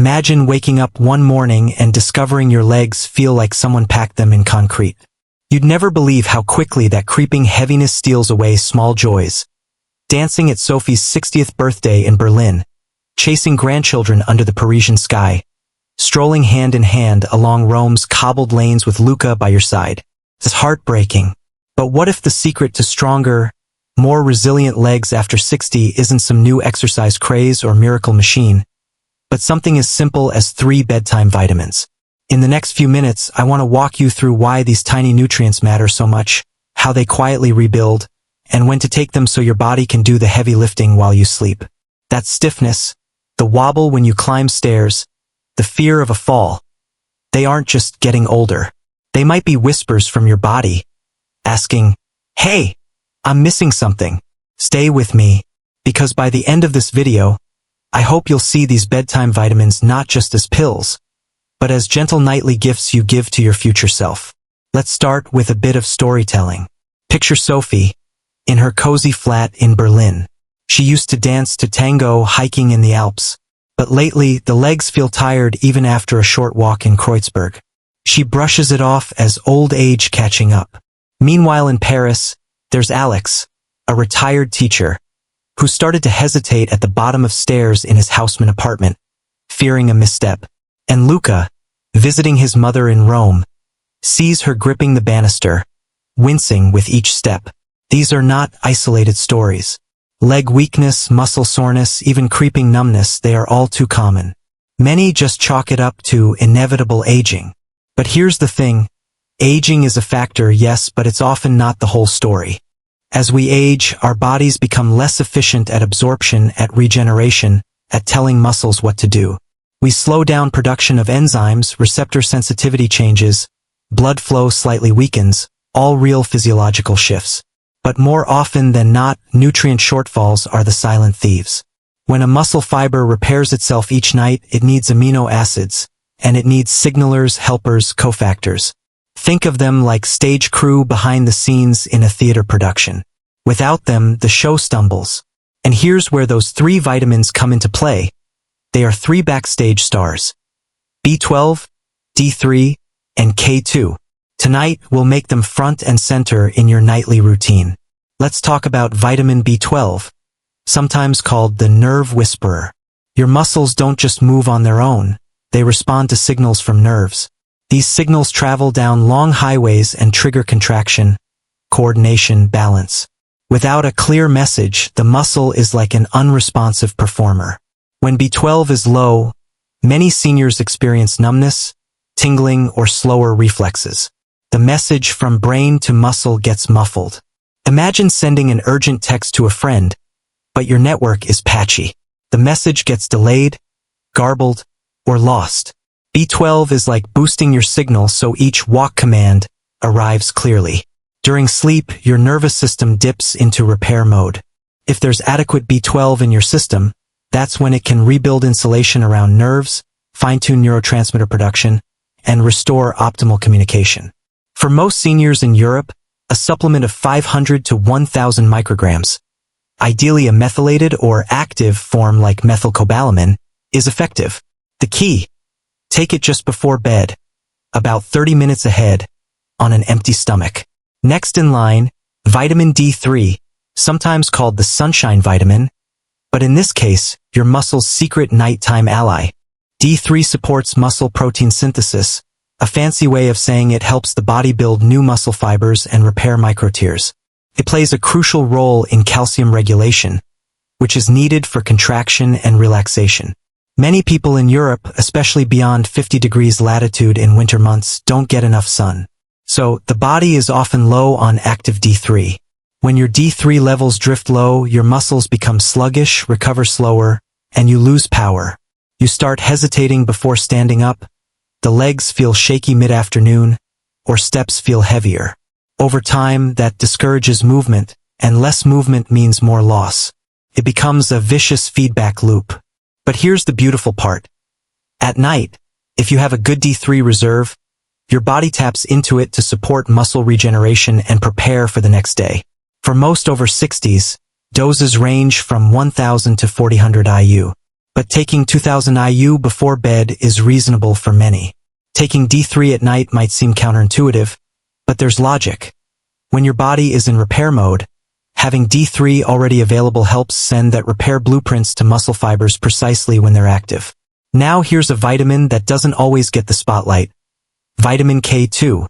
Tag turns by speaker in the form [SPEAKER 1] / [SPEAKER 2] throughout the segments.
[SPEAKER 1] Imagine waking up one morning and discovering your legs feel like someone packed them in concrete. You'd never believe how quickly that creeping heaviness steals away small joys. Dancing at Sophie's 60th birthday in Berlin, chasing grandchildren under the Parisian sky, strolling hand in hand along Rome's cobbled lanes with Luca by your side. It's heartbreaking. But what if the secret to stronger, more resilient legs after 60 isn't some new exercise craze or miracle machine, but something as simple as 3 bedtime vitamins? In the next few minutes, I want to walk you through why these tiny nutrients matter so much, how they quietly rebuild, and when to take them so your body can do the heavy lifting while you sleep. That stiffness, the wobble when you climb stairs, the fear of a fall, they aren't just getting older. They might be whispers from your body, asking, "Hey, I'm missing something." Stay with me, because by the end of this video, I hope you'll see these bedtime vitamins not just as pills, but as gentle nightly gifts you give to your future self. Let's start with a bit of storytelling. Picture Sophie, in her cozy flat in Berlin. She used to dance to tango hiking in the Alps, but lately the legs feel tired even after a short walk in Kreuzberg. She brushes it off as old age catching up. Meanwhile in Paris, there's Alex, a retired teacher, who started to hesitate at the bottom of stairs in his houseman apartment, fearing a misstep. And Luca, visiting his mother in Rome, sees her gripping the banister, wincing with each step. These are not isolated stories. Leg weakness, muscle soreness, even creeping numbness, they are all too common. Many just chalk it up to inevitable aging. But here's the thing, aging is a factor, yes, but it's often not the whole story. As we age, our bodies become less efficient at absorption, at regeneration, at telling muscles what to do. We slow down production of enzymes, receptor sensitivity changes, blood flow slightly weakens, all real physiological shifts. But more often than not, nutrient shortfalls are the silent thieves. When a muscle fiber repairs itself each night, it needs amino acids, and it needs signalers, helpers, cofactors. Think of them like stage crew behind the scenes in a theater production. Without them, the show stumbles. And here's where those 3 vitamins come into play. They are 3 backstage stars: B12, D3, and K2. Tonight, we'll make them front and center in your nightly routine. Let's talk about vitamin B12, sometimes called the nerve whisperer. Your muscles don't just move on their own, they respond to signals from nerves. These signals travel down long highways and trigger contraction, coordination, balance. Without a clear message, the muscle is like an unresponsive performer. When B12 is low, many seniors experience numbness, tingling, or slower reflexes. The message from brain to muscle gets muffled. Imagine sending an urgent text to a friend, but your network is patchy. The message gets delayed, garbled, or lost. B12 is like boosting your signal so each walk command arrives clearly. During sleep, your nervous system dips into repair mode. If there's adequate B12 in your system, that's when it can rebuild insulation around nerves, fine-tune neurotransmitter production, and restore optimal communication. For most seniors in Europe, a supplement of 500 to 1,000 micrograms, ideally a methylated or active form like methylcobalamin, is effective. The key: take it just before bed, about 30 minutes ahead, on an empty stomach. Next in line, vitamin D3, sometimes called the sunshine vitamin, but in this case, your muscle's secret nighttime ally. D3 supports muscle protein synthesis, a fancy way of saying it helps the body build new muscle fibers and repair microtears. It plays a crucial role in calcium regulation, which is needed for contraction and relaxation. Many people in Europe, especially beyond 50 degrees latitude in winter months, don't get enough sun. So, the body is often low on active D3. When your D3 levels drift low, your muscles become sluggish, recover slower, and you lose power. You start hesitating before standing up, the legs feel shaky mid-afternoon, or steps feel heavier. Over time, that discourages movement, and less movement means more loss. It becomes a vicious feedback loop. But here's the beautiful part. At night, if you have a good D3 reserve, your body taps into it to support muscle regeneration and prepare for the next day. For most over 60s, doses range from 1,000 to 4,000 IU. but taking 2000 IU before bed is reasonable for many. Taking D3 at night might seem counterintuitive, but there's logic. When your body is in repair mode, having D3 already available helps send that repair blueprints to muscle fibers precisely when they're active. Now here's a vitamin that doesn't always get the spotlight. Vitamin K2.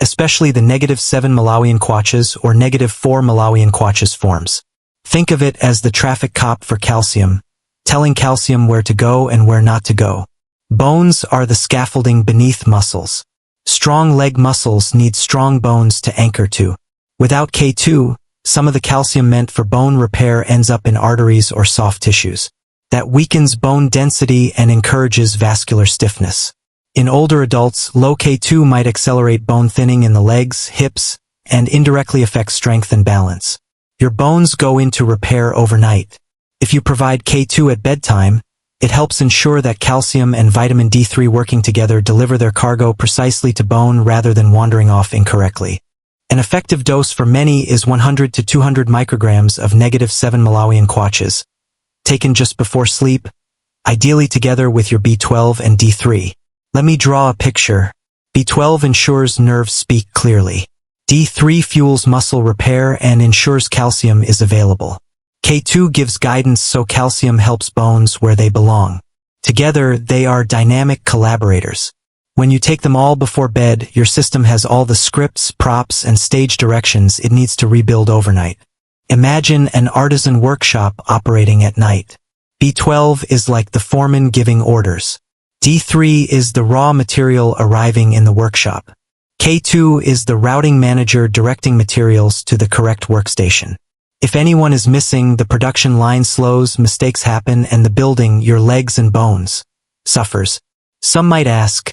[SPEAKER 1] Especially the -7 Malawian kwaches or -4 Malawian kwaches forms. Think of it as the traffic cop for calcium, telling calcium where to go and where not to go. Bones are the scaffolding beneath muscles. Strong leg muscles need strong bones to anchor to. Without K2, some of the calcium meant for bone repair ends up in arteries or soft tissues. That weakens bone density and encourages vascular stiffness. In older adults, low K2 might accelerate bone thinning in the legs, hips, and indirectly affect strength and balance. Your bones go into repair overnight. If you provide K2 at bedtime, it helps ensure that calcium and vitamin D3 working together deliver their cargo precisely to bone rather than wandering off incorrectly. An effective dose for many is 100 to 200 micrograms of -7 Malawian kwaches, taken just before sleep, ideally together with your B12 and D3. Let me draw a picture. B12 ensures nerves speak clearly. D3 fuels muscle repair and ensures calcium is available. K2 gives guidance so calcium helps bones where they belong. Together, they are dynamic collaborators. When you take them all before bed, your system has all the scripts, props, and stage directions it needs to rebuild overnight. Imagine an artisan workshop operating at night. B12 is like the foreman giving orders. D3 is the raw material arriving in the workshop. K2 is the routing manager directing materials to the correct workstation. If anyone is missing, the production line slows, mistakes happen, and the building, your legs and bones, suffers. Some might ask,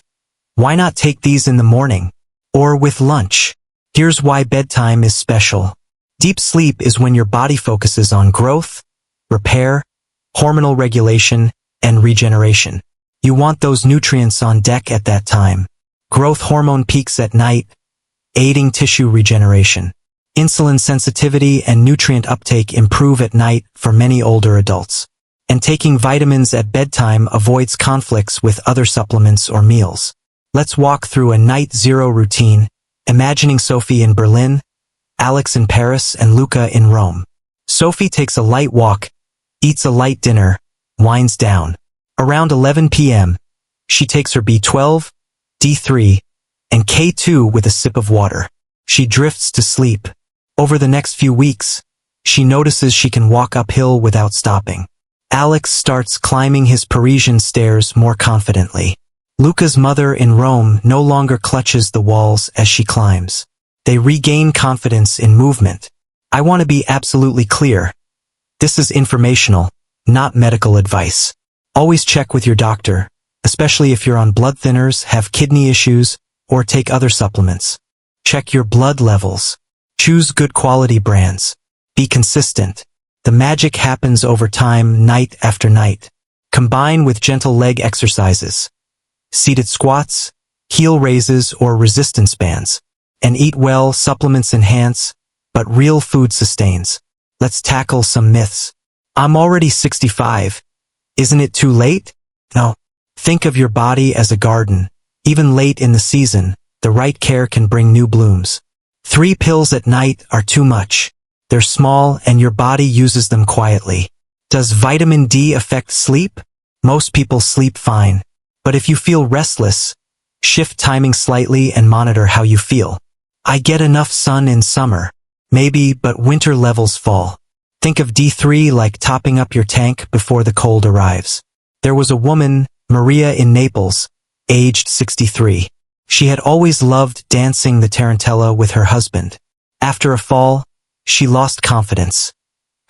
[SPEAKER 1] why not take these in the morning? Or with lunch? Here's why bedtime is special. Deep sleep is when your body focuses on growth, repair, hormonal regulation, and regeneration. You want those nutrients on deck at that time. Growth hormone peaks at night, aiding tissue regeneration. Insulin sensitivity and nutrient uptake improve at night for many older adults. And taking vitamins at bedtime avoids conflicts with other supplements or meals. Let's walk through a night zero routine, imagining Sophie in Berlin, Alex in Paris, and Luca in Rome. Sophie takes a light walk, eats a light dinner, winds down. Around 11 p.m., she takes her B12, D3, and K2 with a sip of water. She drifts to sleep. Over the next few weeks, she notices she can walk uphill without stopping. Alex starts climbing his Parisian stairs more confidently. Luca's mother in Rome no longer clutches the walls as she climbs. They regain confidence in movement. I want to be absolutely clear. This is informational, not medical advice. Always check with your doctor, especially if you're on blood thinners, have kidney issues, or take other supplements. Check your blood levels. Choose good quality brands. Be consistent. The magic happens over time, night after night. Combine with gentle leg exercises, seated squats, heel raises, or resistance bands. And eat well, supplements enhance, but real food sustains. Let's tackle some myths. I'm already 65. Isn't it too late? No. Think of your body as a garden. Even late in the season, the right care can bring new blooms. 3 pills at night are too much. They're small and your body uses them quietly. Does vitamin D affect sleep? Most people sleep fine. But if you feel restless, shift timing slightly and monitor how you feel. I get enough sun in summer. Maybe, but winter levels fall. Think of D3 like topping up your tank before the cold arrives. There was a woman, Maria in Naples, aged 63. She had always loved dancing the tarantella with her husband. After a fall, she lost confidence.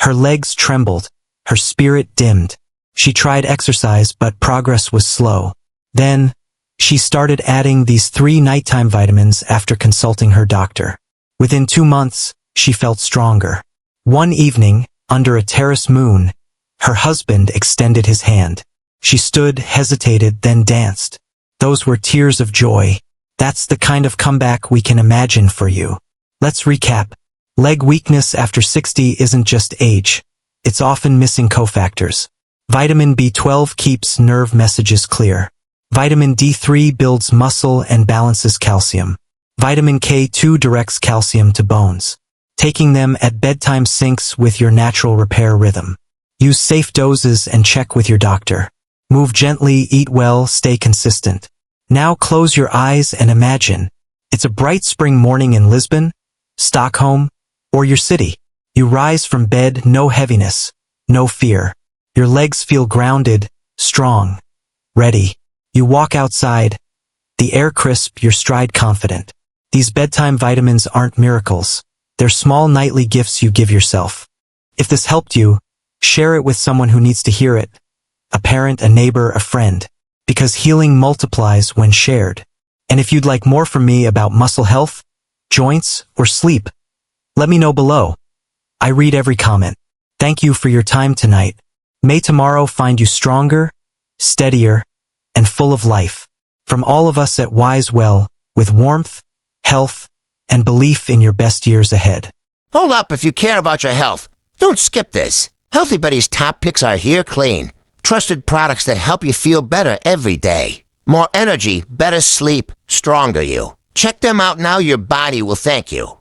[SPEAKER 1] Her legs trembled, her spirit dimmed. She tried exercise, but progress was slow. Then, she started adding these 3 nighttime vitamins after consulting her doctor. Within 2 months, she felt stronger. One evening, under a terrace moon, her husband extended his hand. She stood, hesitated, then danced. Those were tears of joy. That's the kind of comeback we can imagine for you. Let's recap. Leg weakness after 60 isn't just age. It's often missing cofactors. Vitamin B12 keeps nerve messages clear. Vitamin D3 builds muscle and balances calcium. Vitamin K2 directs calcium to bones. Taking them at bedtime syncs with your natural repair rhythm. Use safe doses and check with your doctor. Move gently, eat well, stay consistent. Now close your eyes and imagine. It's a bright spring morning in Lisbon, Stockholm, or your city. You rise from bed, no heaviness, no fear. Your legs feel grounded, strong, ready. You walk outside, the air crisp, your stride confident. These bedtime vitamins aren't miracles. They're small nightly gifts you give yourself. If this helped you, share it with someone who needs to hear it. A parent, a neighbor, a friend. Because healing multiplies when shared. And if you'd like more from me about muscle health, joints, or sleep, let me know below. I read every comment. Thank you for your time tonight. May tomorrow find you stronger, steadier, and full of life. From all of us at Wise Well, with warmth, health, and belief in your best years ahead.
[SPEAKER 2] Hold up, if you care about your health, don't skip this. Healthy Buddy's top picks are Here Clean. Trusted products that help you feel better every day. More energy, better sleep, stronger you. Check them out now, your body will thank you.